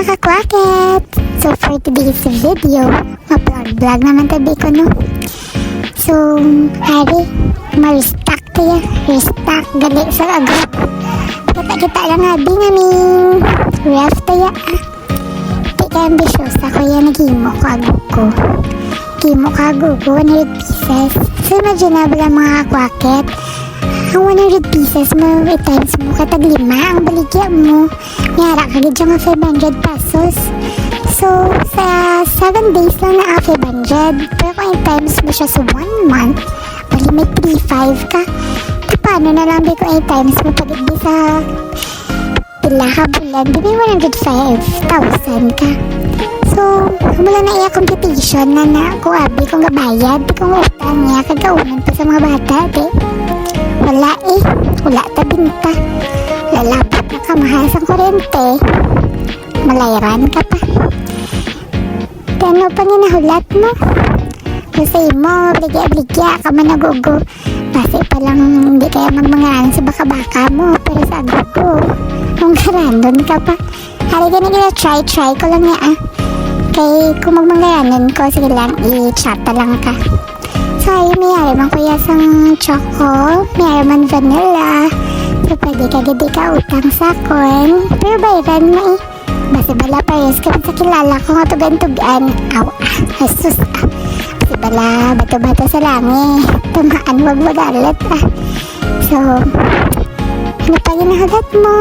mga kakwaket! So for today's video, vlog naman tabi ko no. So, hari, ma-restock tayo. Restock, gali sa agad. Kita lang abi naming ref tayo Di ka ambitious ako yan naghimo kago ko. Himo kago ko, 100 pieces. So imaginable ang mga kakwaket. Ang 100 pieces mo, i-times mo katag 5 ang baligya mo. Mayara ka gid nga 500 pesos. So, sa 7 days lang na 500. Pero kung i-times mo siya sa 1 month, bali may 3,500 ka. So, paano na lang ko i-times mo pag di sa pila ka bulan, di may 105,000 ka. So, mula na iya computation na kung abi kung gabayad, kung utang niya, kagaunan pa sa mga bata, di. Wala wala ta binta. Lalapot na ka, mahal sa kurente. Malayran ka pa. Ano pa ninahulat mo? Kasi mo, bligya-bligya ka man nagugo. Kasi palang hindi kaya magmangalan sa baka-baka mo. Pero sa agugo, kung garanon ka pa. Hari ka na try ko lang niya Kaya kung magmangalanan ko, sige lang, i-chatta lang ka. So, ayun, mayari man kuya sang choco, mayari man vanilla. So, pwede ka gadi ka utang sa kon. Pero bayaran mo Basi bala parehas ka sa kilala ko nga tugan-tugan. Aw, Jesus Basi bala, bato-bato sa langit. Tamaan, wag magalit So, ano pa yung nahagat mo?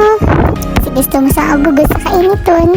Kasi gusto mo sa agugo sa kainiton.